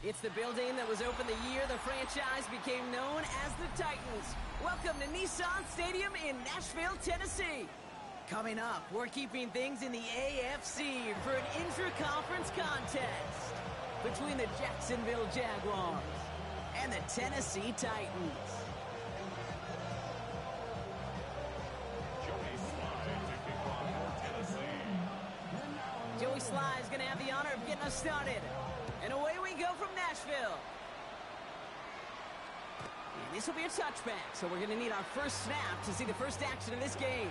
It's the building that was opened the year the franchise became known as the Titans. Welcome to Nissan Stadium in Nashville, Tennessee. Coming up, we're keeping things in the AFC for an intra-conference contest between the Jacksonville Jaguars and the Tennessee Titans. Joey Sly is going to have the honor of getting us started. And away we go from Nashville. And this will be a touchback, so we're going to need our first snap to see the first action of this game.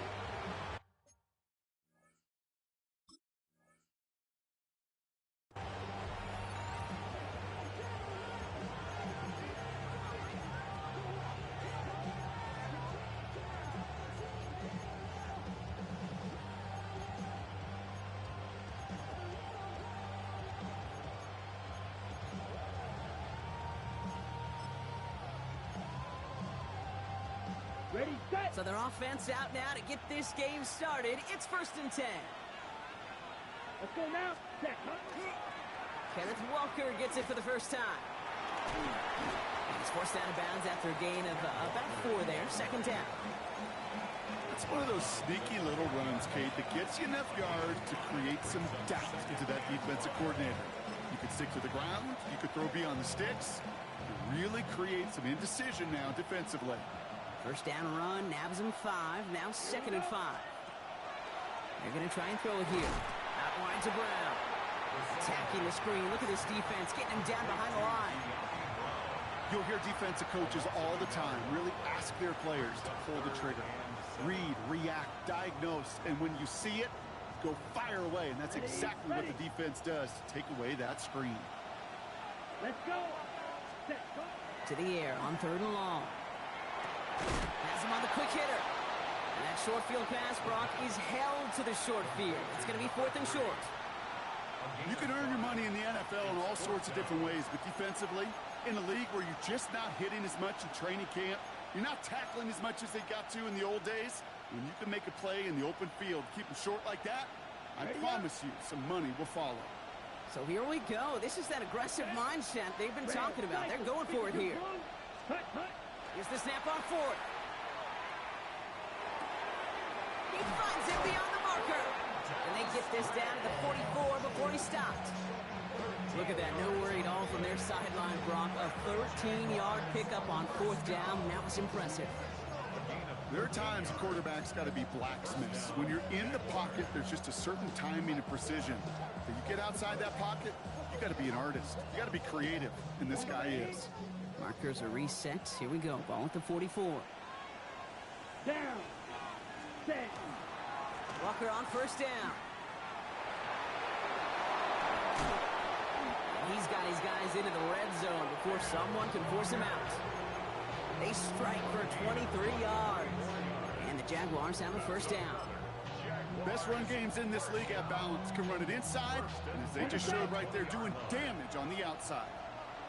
Ready, set. So their offense out now to get this game started. It's 1st and 10. Let's go now. Set. Kenneth Walker gets it for the first time. He's forced out of bounds after a gain of about 4 there. 2nd down. It's one of those sneaky little runs, Kate, that gets you enough yards to create some doubt into that defensive coordinator. You could stick to the ground. You could throw beyond the sticks. You really create some indecision now defensively. First down run, nabs him 5. Now 2nd and 5. They're going to try and throw it here. Out wide to Brown. Attacking the screen. Look at this defense, getting him down behind the line. You'll hear defensive coaches all the time really ask their players to pull the trigger. Read, react, diagnose, and when you see it, go fire away. And that's exactly what the defense does to take away that screen. Let's go. Set. Go. To the air on 3rd and long. Has him on the quick hitter. And that short field pass, Brock, is held to the short field. It's going to be 4th and short. You can earn your money in the NFL in all sorts of different ways, but defensively, in a league where you're just not hitting as much in training camp, you're not tackling as much as they got to in the old days, when you can make a play in the open field, keep them short like that, I promise you some money will follow. So here we go. This is that aggressive mindset they've been talking about. They're going for it here. Here's the snap on 4th. He finds him beyond the marker. And they get this down to the 44 before he stopped. Look at that, no worry at all from their sideline, Brock. A 13-yard pickup on 4th down. That was impressive. There are times a quarterback's got to be blacksmiths. When you're in the pocket, there's just a certain timing and precision. If you get outside that pocket, you got to be an artist. You got to be creative, and this guy is. Markers are reset. Here we go. Ball at the 44. Down. Set. Walker on 1st down. He's got his guys into the red zone before someone can force him out. They strike for 23 yards. And the Jaguars have a 1st down. Best run games in this league at balance can run it inside, and as they just showed right there, doing damage on the outside.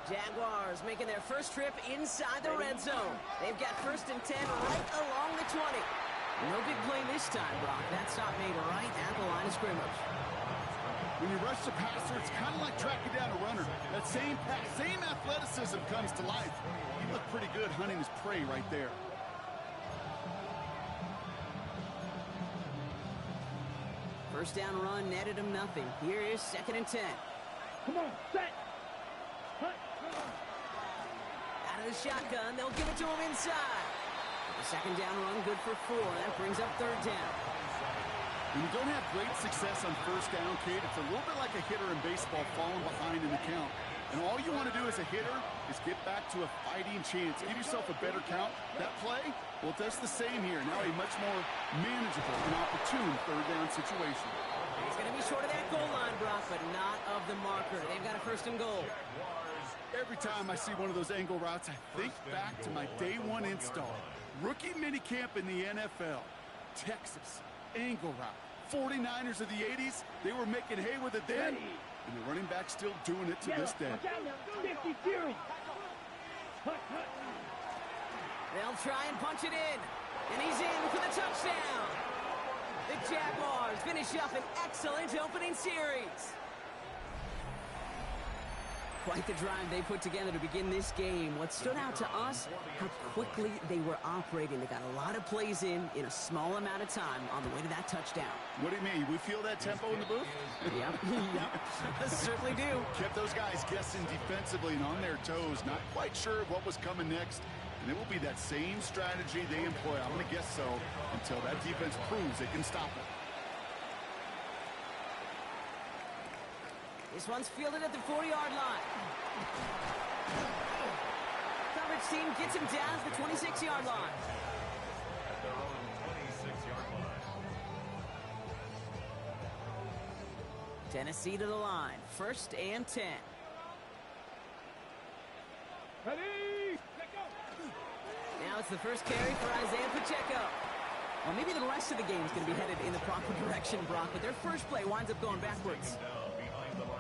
Jaguars making their first trip inside the red zone. They've got 1st and 10 right along the 20. No big play this time, Brock. That stop made right at the line of scrimmage. When you rush the passer, it's kind of like tracking down a runner. That same pass, same athleticism comes to life. He looked pretty good hunting his prey right there. First down run netted him nothing. Here is 2nd and 10. Come on, set. Hut. Out of the shotgun, they'll give it to him inside. The 2nd down run good for 4. That brings up 3rd down. When you don't have great success on 1st down, Kate, it's a little bit like a hitter in baseball falling behind in the count. And all you want to do as a hitter is get back to a fighting chance. Give yourself a better count. That play, well, it does the same here. Now a much more manageable and opportune 3rd down situation. He's going to be short of that goal line, Brock, but not of the marker. They've got a 1st and goal. Every time I see one of those angle routes, I think back to my day 1 install. Rookie minicamp in the NFL. Texas. Angle route. 49ers of the 80s, they were making hay with it then, and the running back's still doing it to this day. 50 Fury. They'll try and punch it in, and he's in for the touchdown. The Jaguars finish up an excellent opening series. Quite the drive they put together to begin this game. What stood out to us, how quickly they were operating. They got a lot of plays in a small amount of time on the way to that touchdown. What do you mean? We feel that tempo in the booth? Yep, yep, certainly do. Kept those guys guessing defensively and on their toes, not quite sure what was coming next. And it will be that same strategy they employ, I'm going to guess so, until that defense proves it can stop it. This one's fielded at the 40-yard line. Coverage team gets him down at the 26-yard line. At their own 26-yard line. Tennessee to the line. 1st and 10. Ready? Let go. Now it's the first carry for Isaiah Pacheco. Well, maybe the rest of the game is going to be headed in the proper direction, Brock, but their first play winds up going backwards.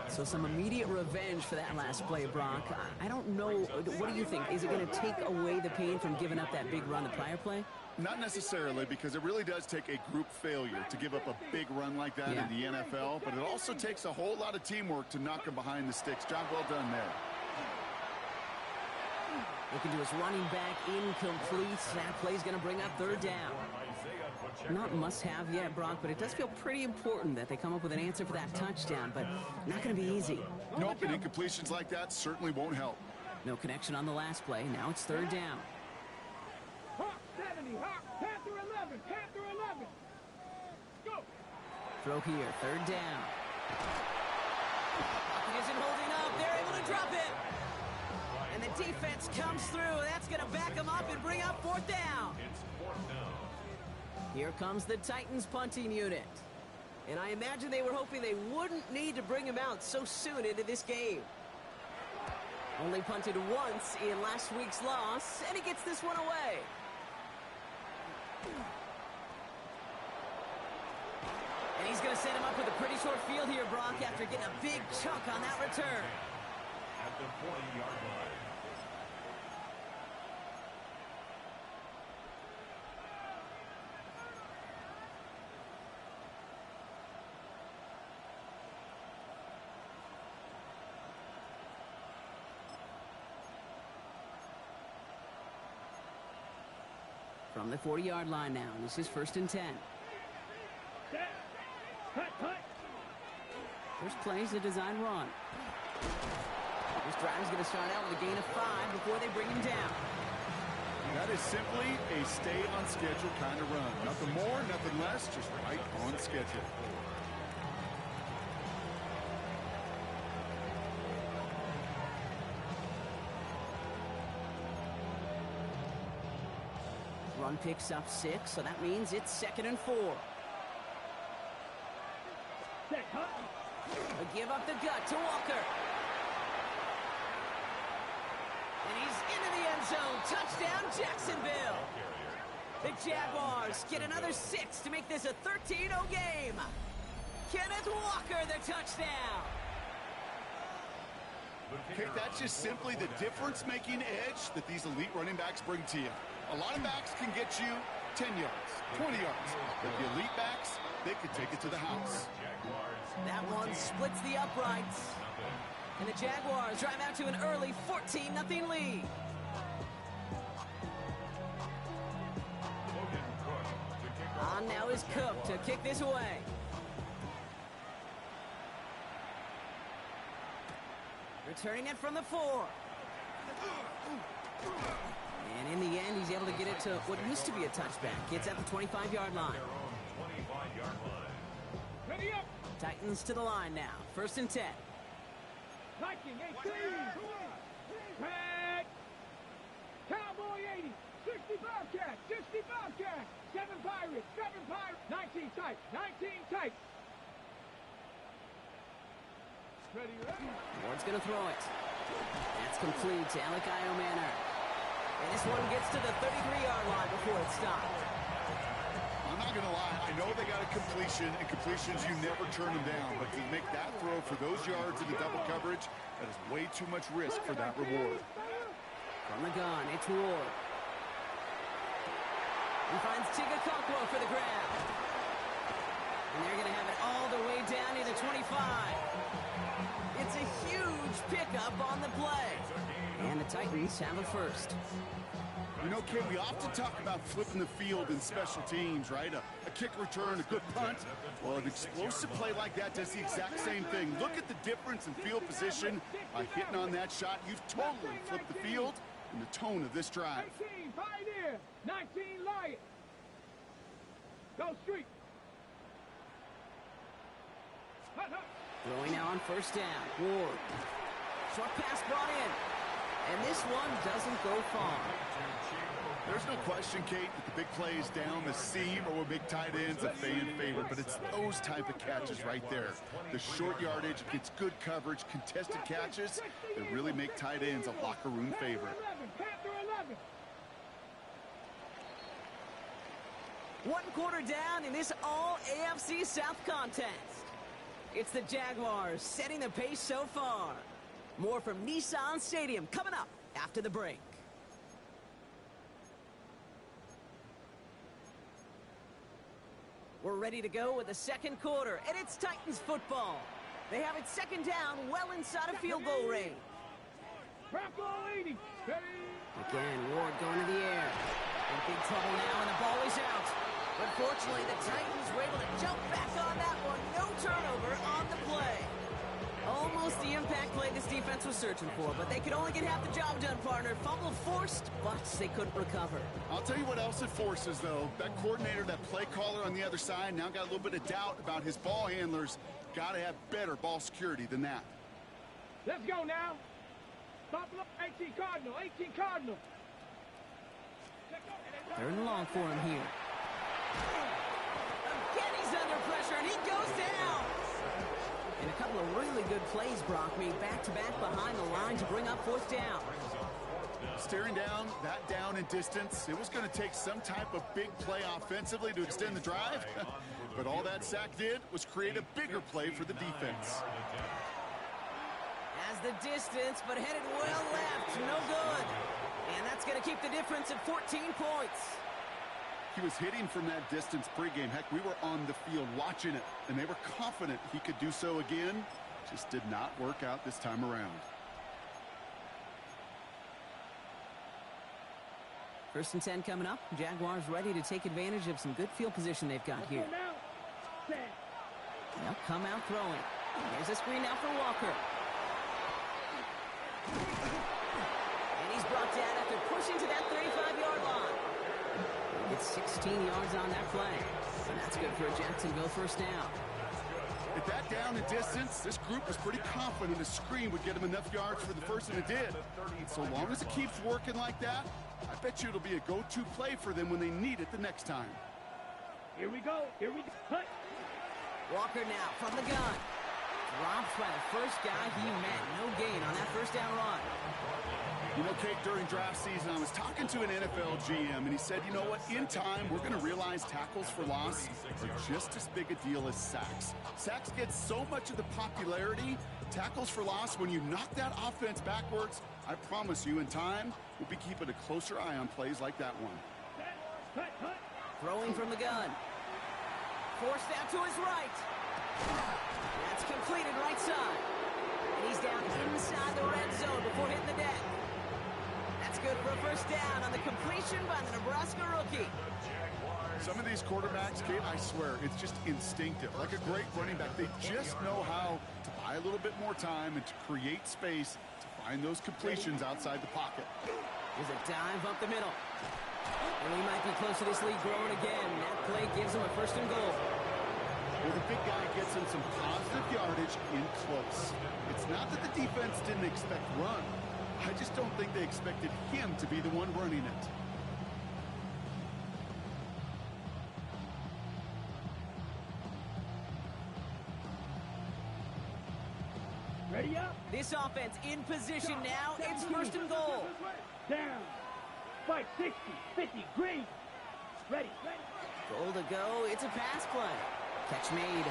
So some immediate revenge for that last play, Brock. I don't know. What do you think? Is it going to take away the pain from giving up that big run the prior play? Not necessarily, because it really does take a group failure to give up a big run like that in the NFL, but it also takes a whole lot of teamwork to knock him behind the sticks. Job well done there. Looking to his running back, incomplete. That play's going to bring up 3rd down. Not must-have yet, Brock, but it does feel pretty important that they come up with an answer for that touchdown, but not going to be easy. Nope, and incompletions like that certainly won't help. No connection on the last play. Now it's 3rd down. Hawk 70, Hawk, Panther 11, Panther 11. Go. Throw here, 3rd down. Pocket isn't holding up. They're able to drop it. And the defense comes through. That's going to back them up and bring up 4th down. It's 4th down. Here comes the Titans punting unit. And I imagine they were hoping they wouldn't need to bring him out so soon into this game. Only punted once in last week's loss, and he gets this one away. And he's going to set him up with a pretty short field here, Brock, after getting a big chunk on that return. At the 40-yard line. From the 40-yard line now, and this is 1st and 10. Set. Cut, cut. First play is a design run. This drive is going to start out with a gain of 5 before they bring him down. That is simply a stay on schedule kind of run. Nothing more, nothing less, just right on schedule. Run picks up 6, so that means it's 2nd and 4. Set, cut. A give up the gut to Walker. And he's into the end zone. Touchdown, Jacksonville. The Jaguars get another 6 to make this a 13-0 game. Kenneth Walker, the touchdown. Okay, that's just simply the difference-making edge that these elite running backs bring to you. A lot of backs can get you 10 yards, 20 yards. But the elite backs, they could take it to the house. That one splits the uprights. And the Jaguars drive out to an early 14-0 lead. On now is Cook to kick this away. Returning it from the 4. And in the end, he's able to get it to what used to be a touchback. It's at the 25-yard line. Ready up. Titans to the line now. 1st and 10. Viking 18. Red. Cowboy 80. 60 Bobcat. 60 Bobcat. 7 Pirates. 7 Pirates. 19 tight. 19 tight. Ready up. Ward's going to throw it. That's complete to Elikayo Manor. And this one gets to the 33-yard line before it stopped. I'm not going to lie. I know they got a completion, and completions, you never turn them down. But to make that throw for those yards in the double coverage, that is way too much risk for that reward. From the gun, it's Ward. He finds Tigakokwo for the grab. And they're going to have it all the way down to the 25. It's a huge pickup up on the play. And the Titans have a first. You know, Kid, we often talk about flipping the field in special teams, right? A kick return, a good punt. Well, an explosive play like that does the exact same thing. Look at the difference in field position. By hitting on that shot, you've totally flipped the field and the tone of this drive. 18, Pioneer. 19, Lion. Go street. Throwing now on first down. Ward. Short pass brought in. And this one doesn't go far. There's no question, Kate, that the big plays down the seam or what make tight ends a fan favorite, but it's those type of catches right there. The short yardage, gets good coverage, contested catches that really make tight ends a locker room favorite. Panther 11. 1 quarter down in this all-AFC South contest. It's the Jaguars setting the pace so far. More from Nissan Stadium coming up after the break. We're ready to go with the second quarter, and it's Titans football. They have it second down well inside of field goal range. Bronco 80. Again, Ward going to the air. In big trouble now, and the ball is out. But fortunately, the Titans were able to jump back on that one. No turnover on the play. Almost the impact play this defense was searching for, but they could only get half the job done, partner. Fumble forced, but they couldn't recover. I'll tell you what else it forces, though. That coordinator, that play caller on the other side, now got a little bit of doubt about his ball handlers. Got to have better ball security than that. Let's go now. Buffalo, 18 Cardinal, 18 Cardinal. Third and long for him here. Again, he's under pressure, and he goes down. And a couple of really good plays, Brock, made back-to-back behind the line to bring up fourth down. Staring down, that down in distance, it was going to take some type of big play offensively to extend the drive. But all that sack did was create a bigger play for the defense. Has the distance, but headed well left. No good. And that's going to keep the difference at 14 points. He was hitting from that distance pregame. Heck, we were on the field watching it, and they were confident he could do so again. Just did not work out this time around. First and 10 coming up. Jaguars ready to take advantage of some good field position they've got here. They'll come out throwing. There's a screen now for Walker. And he's brought down after pushing to that 35-yard line. Gets 16 yards on that play. And that's good for a Jacksonville first down. At that down and distance, this group was pretty confident a screen would get him enough yards for the first, and it did. So long as it keeps working like that, I bet you it'll be a go-to play for them when they need it the next time. Here we go. Here we go. Cut. Walker now from the gun. Dropped by the first guy he met. No gain on that first down run. You know, Kate, during draft season, I was talking to an NFL GM, and he said, you know what, in time, we're going to realize tackles for loss are just as big a deal as sacks. Sacks get so much of the popularity. Tackles for loss, when you knock that offense backwards, I promise you, in time, we'll be keeping a closer eye on plays like that one. Throwing from the gun. Forced out to his right. That's completed right side. And he's down inside the red zone before hitting the deck. That's good for a first down on the completion by the Nebraska rookie. Some of these quarterbacks, Kate, I swear, it's just instinctive. Like a great running back, they just know how to buy a little bit more time and to create space to find those completions outside the pocket. There's a dive up the middle. And he might be close to this lead growing again. That play gives him a first and goal. Well, the big guy gets him some positive yardage in close. It's not that the defense didn't expect run. I just don't think they expected him to be the one running it. Ready up. This offense in position now. It's first and goal. Down. Fight 60, 50, green. Ready. Goal to go. It's a pass play. Catch made.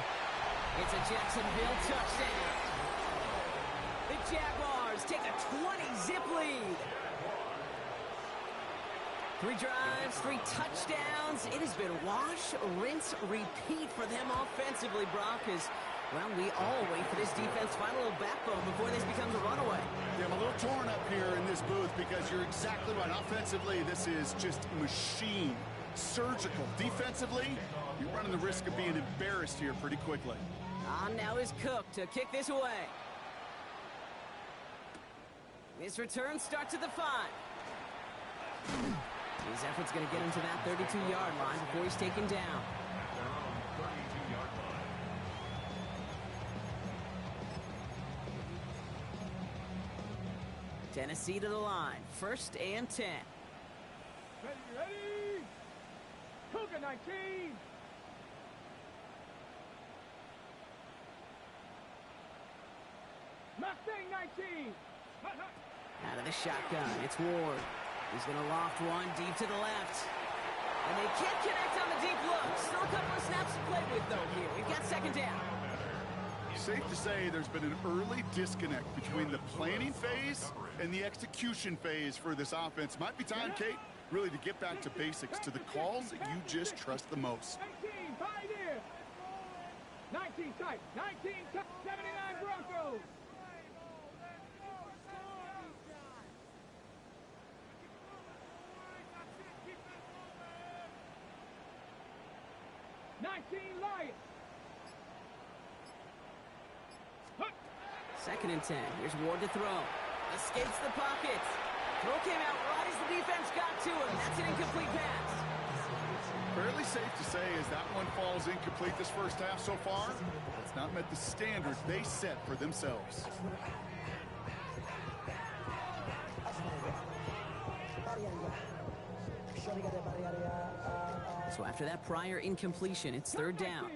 It's a Jacksonville touchdown. The Jaguars take a 20-zip lead. 3 drives, 3 touchdowns. It has been wash, rinse, repeat for them offensively, Brock, as Well, we all wait for this defense to find a little backbone before this becomes a runaway. Yeah, I'm a little torn up here in this booth because you're exactly right. Offensively, this is just machine. Surgical. Defensively, you're running the risk of being embarrassed here pretty quickly. On now is Cook to kick this away. This return starts at the 5. His effort's going to get him to that 32-yard line before he's taken down. Their own 32-yard line. Tennessee to the line. 1st and 10. Ready? Cougar 19. Mustang 19. Out of the shotgun, it's Ward. He's going to loft one deep to the left. And they can't connect on the deep look. Still a couple of snaps to play with, though, here. We've got 2nd down. Safe to say there's been an early disconnect between the planning phase and the execution phase for this offense. Might be time, Kate, really to get back to basics, to the calls that you just trust the most. 19, Pioneer. 19 tight. 19 tight. 79 Broncos. Lions. 2nd and 10. Here's Ward to throw. Escapes the pocket. Throw came out right as the defense got to him. That's an incomplete pass. Fairly safe to say as that one falls incomplete this first half so far, it's not met the standards they set for themselves. So after that prior incompletion, it's 3rd down.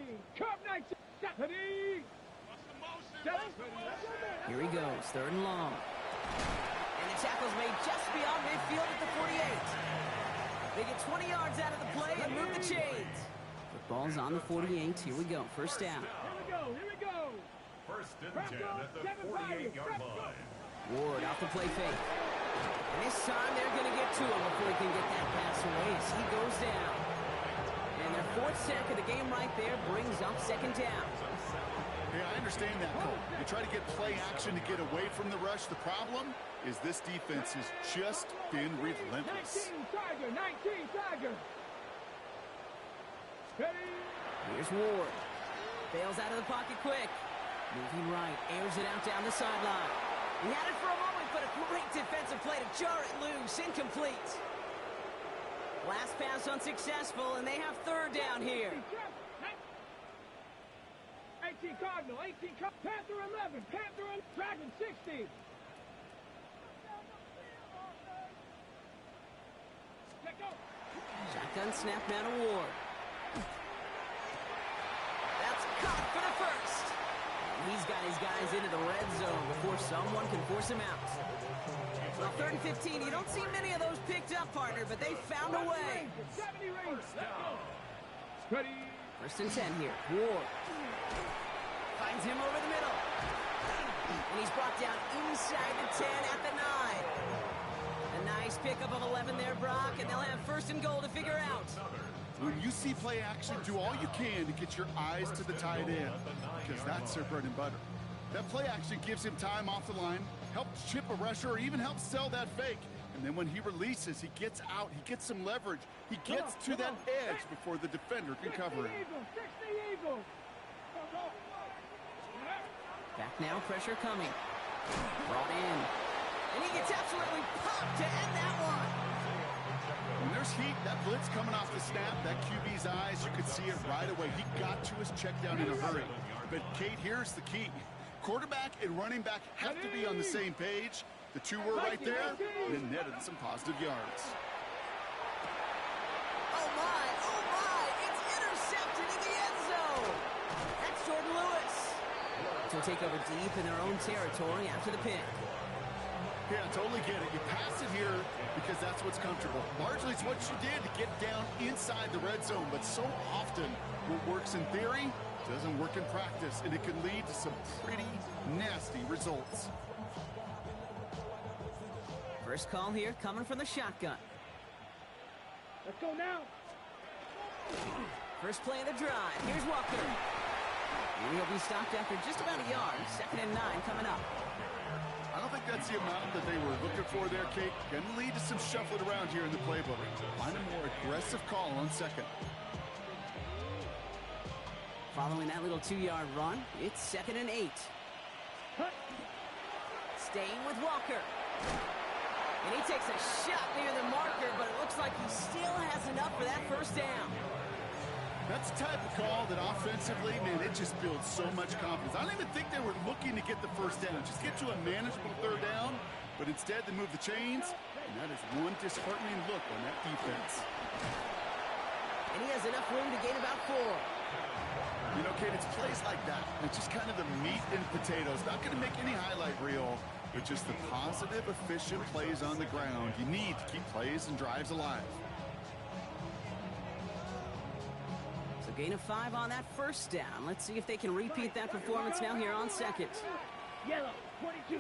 Here he goes, 3rd and long. And the tackle's made just beyond midfield at the 48. They get 20 yards out of the play and move the chains. The ball's on the 48. Here we go, 1st down. Here we go. 1st and 10 at the 48-yard line. Ward off the play fake. And this time they're going to get to him before he can get that pass away as he goes down. And their 4th sack of the game right there brings up 2nd down. Yeah, I understand that, Cole. You try to get play action to get away from the rush. The problem is this defense has just been relentless. 19 Tiger. Ready? Here's Ward. Bails out of the pocket quick. Moving right, airs it out down the sideline. He had it for a moment, but a great defensive play to jar it loose. Incomplete. Last pass unsuccessful, and they have 3rd down here. 18 Cardinal, 18 Panther 11, Panther 11, Dragon 60. Let go. Shotgun snap now to Ward. That's caught for the 1st. He's got his guys into the red zone before someone can force him out. Well, 3rd and 15, you don't see many of those picked up, partner, but they found a way. 70 range. Ready? 1st and 10 here. Ward. Finds him over the middle. And he's brought down inside the 10 at the 9. A nice pickup of 11 there, Brock, and they'll have 1st and goal to figure out. When you see play action, do all you can to get your eyes to the tight end, because that's their bread and butter. That play action gives him time off the line, helps chip a rusher, or even helps sell that fake. And then when he releases, he gets out, he gets some leverage. He gets to that edge before the defender can cover him. 60 Eagle. Back now, pressure coming. Brought in. And he gets absolutely popped to end that one. When there's heat, that blitz coming off the snap, that QB's eyes, you could see it right away. He got to his check down in a hurry. But, Kate, here's the key. Quarterback and running back have to be on the same page. The two were right there, and it netted some positive yards. Oh, my. It's intercepted in the end zone. That's Jordan Lewis. So take over deep in their own territory after the pick. Yeah, totally get it. You pass it here because that's what's comfortable. Largely, it's what you did to get down inside the red zone, but so often what works in theory doesn't work in practice, and it can lead to some pretty nasty results. First call here coming from the shotgun. Let's go now. First play of the drive. Here's Walker. And he'll be stopped after just about a yard. 2nd and 9 coming up. I don't think that's the amount that they were looking for there, Kate. Going to lead to some shuffling around here in the playbook. Find a more aggressive call on 2nd. Following that little 2-yard run, it's 2nd and 8. Staying with Walker. And he takes a shot near the marker, but it looks like he still has enough for that first down. That's the type of call that offensively, man, it just builds so much confidence. I don't even think they were looking to get the first down. Just get to a manageable 3rd down, but instead they move the chains, and that is one disheartening look on that defense. And he has enough room to gain about 4. You know, Kate, it's plays like that. It's just kind of the meat and potatoes. Not going to make any highlight reel, but just the positive, efficient plays on the ground. You need to keep plays and drives alive. So gain of 5 on that first down. Let's see if they can repeat that performance now here on 2nd. Yellow, 22.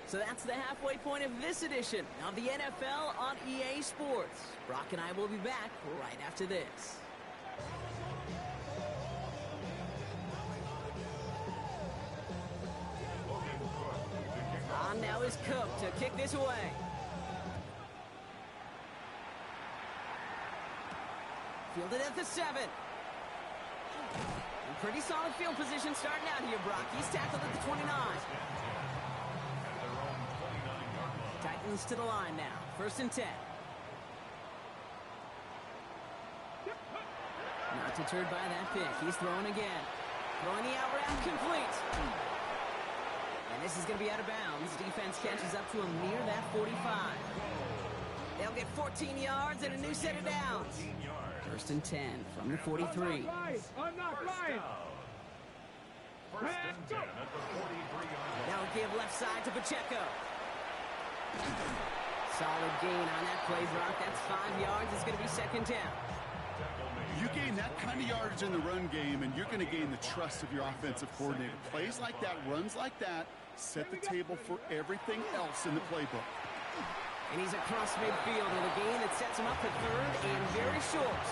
So that's the halfway point of this edition of the NFL on EA Sports. Brock and I will be back right after this. On now is Cook to kick this away. Fielded at the 7. And pretty solid field position starting out here, Brock. He's tackled at the 29. Titans to the line now. 1st and 10. Not deterred by that pick. He's throwing again. Throwing the out route complete. And this is going to be out of bounds. Defense catches up to him near that 45. They'll get 14 yards and a new set of downs. 1st and 10 from the 43. I'm not lying. First and 10 at the 43-yard line. Now a give left side to Pacheco. Solid gain on that play, Brock. That's 5 yards. It's going to be 2nd down. You gain that kind of yardage in the run game, and you're going to gain the trust of your offensive coordinator. Plays like that, runs like that, set the table for everything else in the playbook. And he's across midfield with a gain that sets him up for 3rd and very short.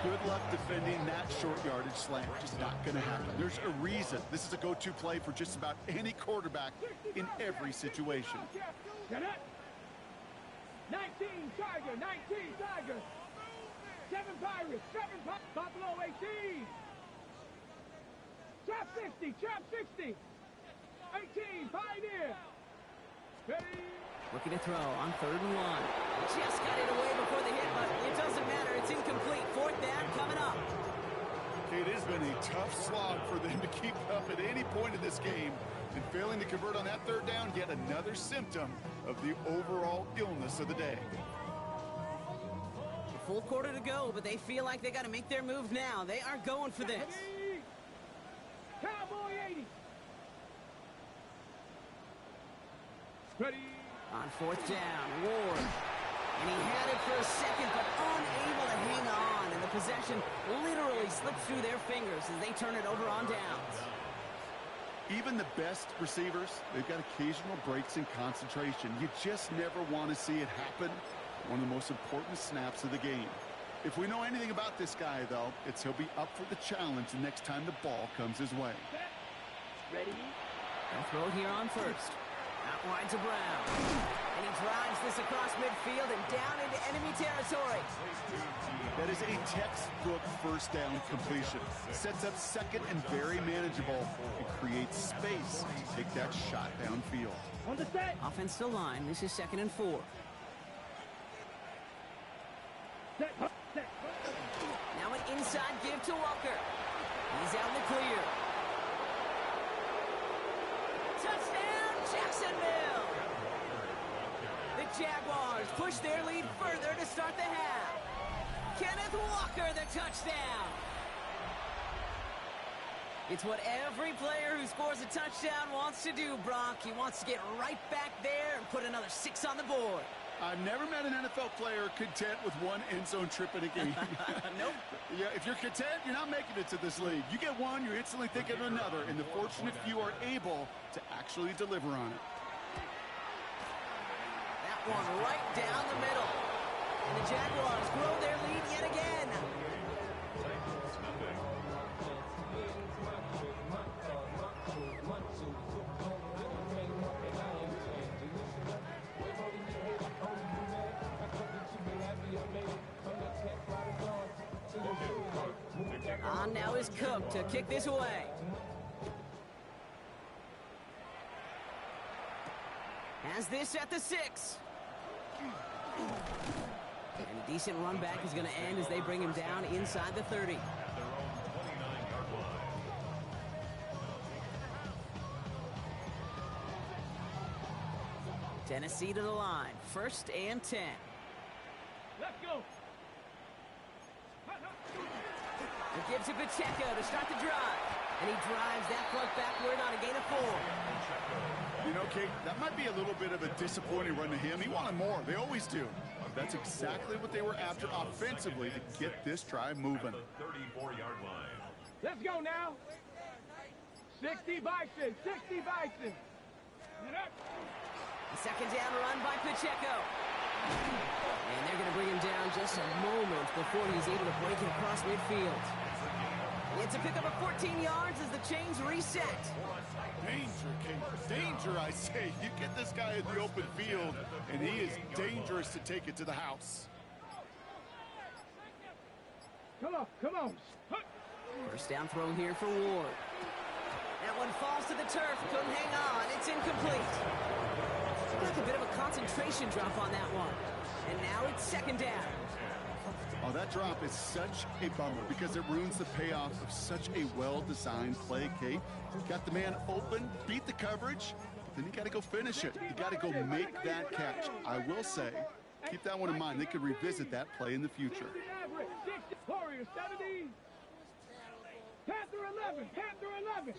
Good luck defending that short yardage slant. Just not going to happen. There's a reason. This is a go-to play for just about any quarterback in every situation. Get it. 19 Tiger, 19 Tiger. 7 Pirates, 7 Buffalo 18. Trap 60, trap 60. 18, Pioneer. Ready. Looking to throw on 3rd and 1. Just got it away before the hit, but it doesn't matter. It's incomplete. 4th down coming up. It has been a tough slog for them to keep up at any point in this game. And failing to convert on that 3rd down, yet another symptom of the overall illness of the day. A full quarter to go, but they feel like they got to make their move now. They are going for this. Cowboy 80. Ready. On 4th down, Ward. And he had it for a second, but unable to hang on. And the possession literally slipped through their fingers as they turn it over on downs. Even the best receivers, they've got occasional breaks in concentration. You just never want to see it happen. One of the most important snaps of the game. If we know anything about this guy, though, it's he'll be up for the challenge the next time the ball comes his way. Ready. They'll throw it here on 1st. Out wide to Brown. And he drives this across midfield and down into enemy territory. That is a textbook 1st down completion. Sets up 2nd and very manageable and creates space to take that shot downfield. On the set. Offense to line. This is 2nd and 4. Set. Set. Now an inside give to Walker. He's out in the clear. Touchdown, Jacksonville! The Jaguars push their lead further to start the half. Kenneth Walker, the touchdown. It's what every player who scores a touchdown wants to do, Brock. He wants to get right back there and put another 6 on the board. I've never met an NFL player content with one end zone trip in a game. Nope. Yeah, if you're content, you're not making it to this league. You get one, you're instantly thinking of another, and the fortunate few are able to actually deliver on it. That one right down the middle. And the Jaguars grow their lead yet again. Titans, nothing. On now is Cook to kick this away. Has this at the 6. And a decent run back is going to end as they bring him down inside the 30. At their own 29-yard line. Tennessee to the line. 1st and 10. Let's go. It gives it Pacheco to start the drive. And he drives that plug backward on a gain of 4. You know, Kate, that might be a little bit of a disappointing run to him. He wanted more. They always do. That's exactly what they were after offensively to get this drive moving. At the 34-yard line. Let's go now. 60 Bison. 60 Bison. Get up. The second down run by Pacheco. And they're going to bring him down just a moment before he's able to break it across midfield. It's a pickup of 14 yards as the chains reset. Danger, Kate. Danger, I say. You get this guy in the open field, and he is dangerous to take it to the house. Come on, come on. First down throw here for Ward. That one falls to the turf. Couldn't hang on. It's incomplete. Looked like a bit of a concentration drop on that one. And now it's second down. Oh, that drop is such a bummer because it ruins the payoff of such a well-designed play, Kate. Got the man open, beat the coverage, but then you got to go finish it. You got to go make that catch. I will say, keep that one in mind. They could revisit that play in the future. Warriors 70. Panther 11. Panther 11.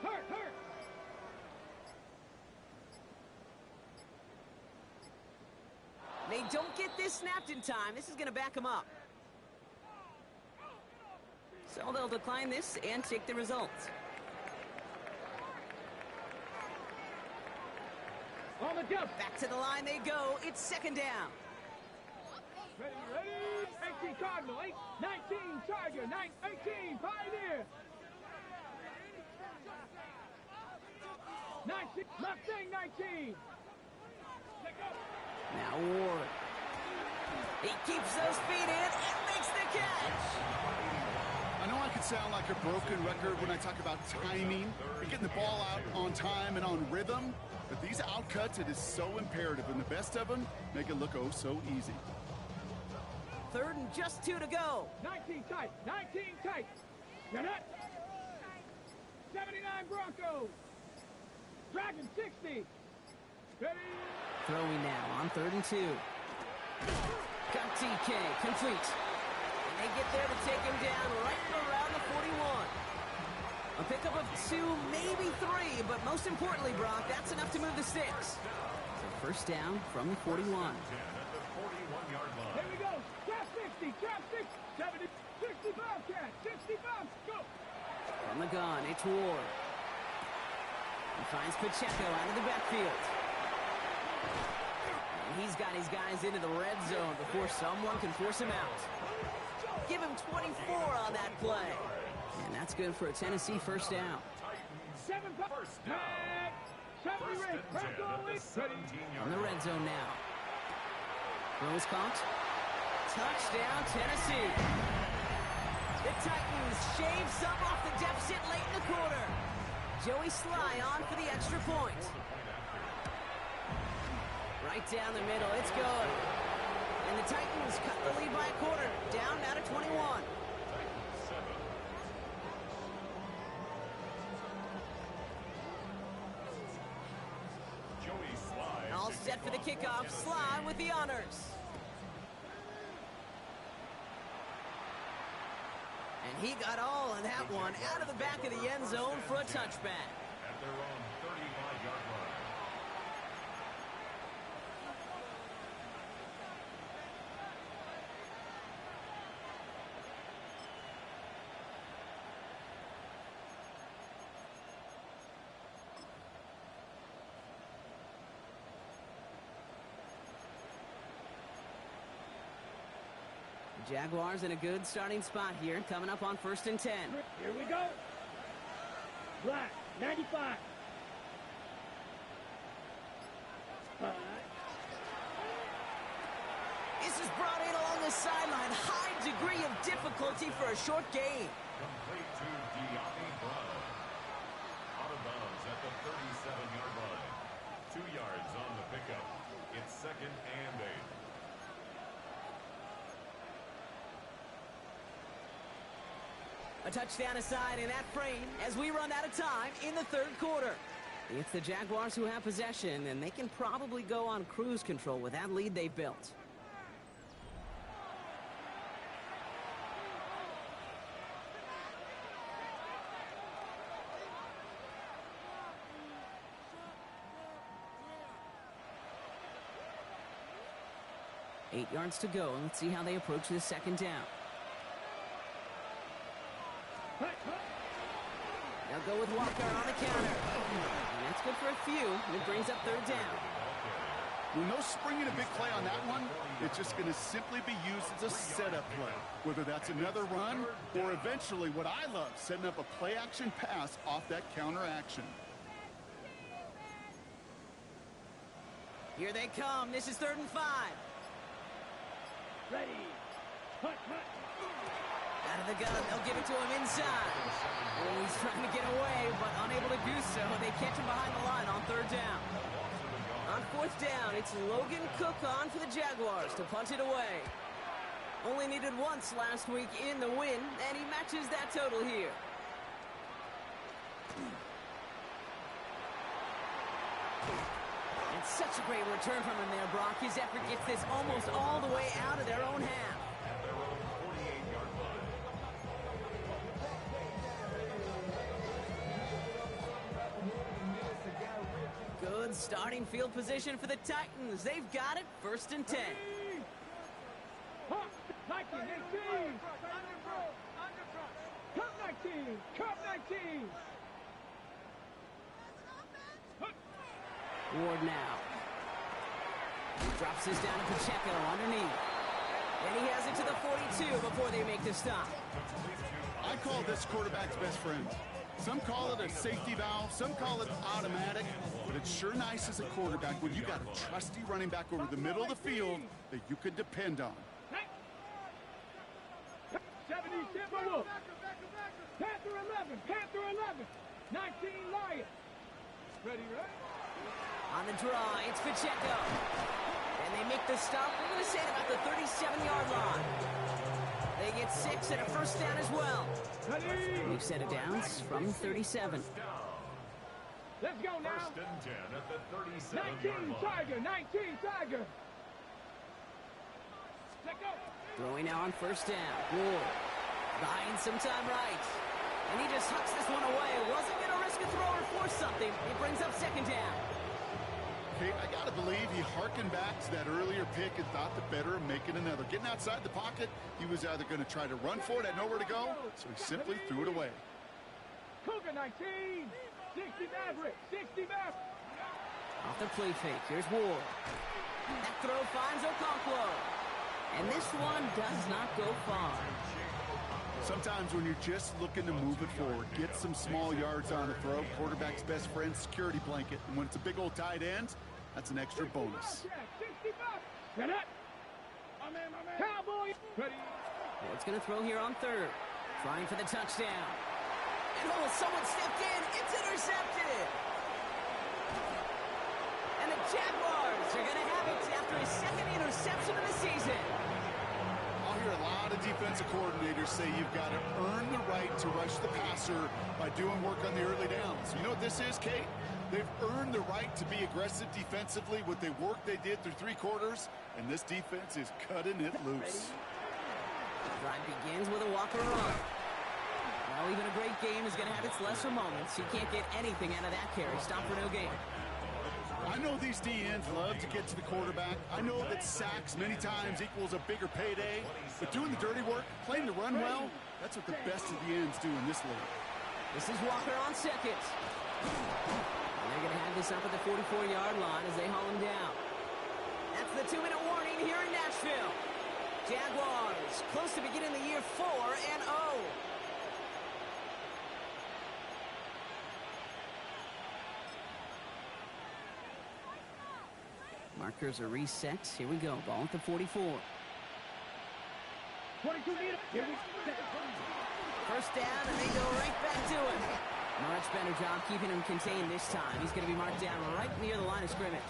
Hurt, hurt. They don't get this snapped in time. This is going to back them up. So they'll decline this and take the results. On the jump. Back to the line they go. It's second down. Ready, ready. 18 Cardinal. 19 Tiger. 18 Pioneer. 19 Mustang 19. Let go. Now Ward. He keeps those feet in and makes the catch. I know I could sound like a broken record when I talk about timing and getting the ball out on time and on rhythm, but these outcuts, it is so imperative, and the best of them make it look oh so easy. 3rd and just 2 to go. 19 tight. 19 tight. Get up. 79 Broncos. Dragon 60. Ready. Throwing now on 3rd and 2. Got TK, complete. And they get there to take him down right around the 41. A pickup of 2, maybe 3, but most importantly, Brock, that's enough to move the sticks. So first down from the 41. At the 41-yard line. Here we go. Trap 60. Trap 60. 70. 60 Bobcat. 60 Bob. Go. From the gun, it's Ward. He finds Pacheco out of the backfield. And he's got his guys into the red zone before someone can force him out. Give him 24 on that play. And that's good for a Tennessee first down. 7 first down. 70 Ray. On the red zone now. Throws caught. Touchdown, Tennessee. The Titans shave some off the deficit late in the quarter. Joey Sly on for the extra point. Right down the middle, it's good. And the Titans cut the lead by a quarter, down now to 21. Joey Sly. All set for the kickoff, Sly with the honors. And he got all of that one out of the back of the end zone for a touchback. At their own 35-yard line. Jaguars in a good starting spot here, coming up on 1st and 10. Here we go. Black, 95. This is brought in along the sideline. High degree of difficulty for a short gain. Complete to De'Ami Brown. Out of bounds at the 37-yard line. 2 yards on the pickup. It's 2nd and 8. A touchdown aside in that frame as we run out of time in the 3rd quarter. It's the Jaguars who have possession, and they can probably go on cruise control with that lead they've built. Eight yards to go. Let's see how they approach this 2nd down. They'll go with Walker on the counter. And that's good for a few. It brings up 3rd down. With no springing a big play on that one, it's just going to simply be used as a setup play. Whether that's another run or eventually what I love, setting up a play-action pass off that counter action. Here they come. This is 3rd and 5. Ready. Hut, hut. Out of the gun, they'll give it to him inside. Oh, he's trying to get away, but unable to do so. They catch him behind the line on 3rd down. On 4th down, it's Logan Cook on for the Jaguars to punt it away. Only needed once last week in the win, and he matches that total here. And such a great return from him there, Brock. His effort gets this almost all the way out of their own half. At their own 48-yard line. Good starting field position for the Titans. They've got it, 1st and 10. Hut, 19, 18. Cup 19. Cup 19. Ward now. He drops this down to Pacheco underneath. And he has it to the 42 before they make the stop. I call this quarterback's best friend. Some call it a safety valve, some call it automatic, but it's sure nice as a quarterback when you got a trusty running back over the middle of the field that you could depend on. 70 Timberwolves. Panther 11. Panther 11. 19 Lions. Ready, right? On the draw, it's Pacheco. And they make the stop, we're going to say, at about the 37-yard line. They get 6 and a 1st down as well. We've set it down from 37. Let's go now. 1st and 10 at the 37-yard 19 line. Tiger. 19 Tiger. Let's go. Throwing now on 1st down. Ward buying some time right. And he just hucks this one away. Wasn't going to risk a throw or force something. It brings up 2nd down. Okay, I got to believe he harkened back to that earlier pick and thought the better of making another. Getting outside the pocket, he was either going to try to run for it, had nowhere to go, so he simply threw it away. Cougar 19. 60 Maverick. 60 Maverick. Off the play fake, here's Ward. That throw finds Okonkwo. And this one does not go far. Sometimes when you're just looking to move it forward, get some small yards on the throw, quarterback's best friend, security blanket. And when it's a big old tight end, that's an extra bonus. 65. Get it. Cowboy. Ready. Ward's going to throw here on 3rd. Trying for the touchdown. And oh, someone stepped in. It's intercepted. And the Jaguars are going to have it after his 2nd interception of the season. I'll hear a lot of defensive coordinators say you've got to earn the right to rush the passer by doing work on the early downs. You know what this is, Kate? They've earned the right to be aggressive defensively with the work they did through 3 quarters, and this defense is cutting it loose. Drive begins with a Walker run. Now even a great game is going to have its lesser moments. You can't get anything out of that carry. Stop for no gain. I know these DNs love to get to the quarterback. I know that sacks many times equals a bigger payday. But doing the dirty work, playing the run well, that's what the best of the ends do in this league. This is Walker on 2nd. And they're going to have this up at the 44-yard line as they haul him down. That's the 2-minute warning here in Nashville. Jaguars, close to beginning the year 4-0. Markers are reset. Here we go. Ball at the 44. 22 meters. Here we First down, and they go right back to it. Much better job keeping him contained this time. He's going to be marked down right near the line of scrimmage.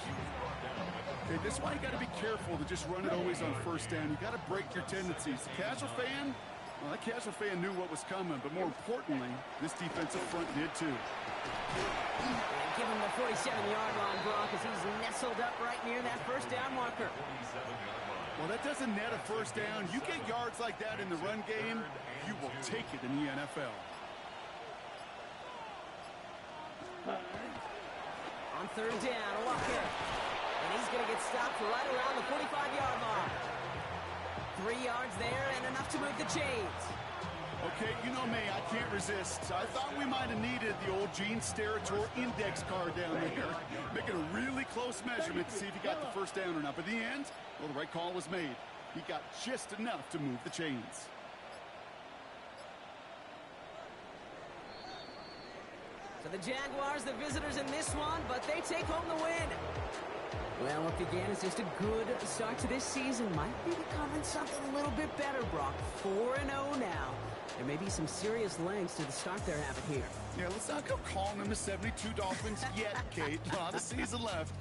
Okay, this is why you got to be careful to just run it always on first down. You got to break your tendencies. The casual fan, well, that casual fan knew what was coming, but more importantly, this defensive front did too. And give him the 47-yard line, Brock, as he's nestled up right near that first down marker. Well, that doesn't net a first down. You get yards like that in the run game, you will take it in the NFL. On third down, Walker. And he's going to get stopped right around the 45-yard line. 3 yards there and enough to move the chains. Okay, you know me, I can't resist. I thought we might have needed the old Gene Steratore index card down there. Making a really close measurement to see if he got the first down or not. But in the end, well, the right call was made. He got just enough to move the chains. So the Jaguars, the visitors in this one, but they take home the win. Well, what began as just a good start to this season might be becoming something a little bit better, Brock. 4-0 now. There may be some serious legs to the start they're having here. Yeah, let's not go calling them the 72 Dolphins yet, Kate. A lot of season left.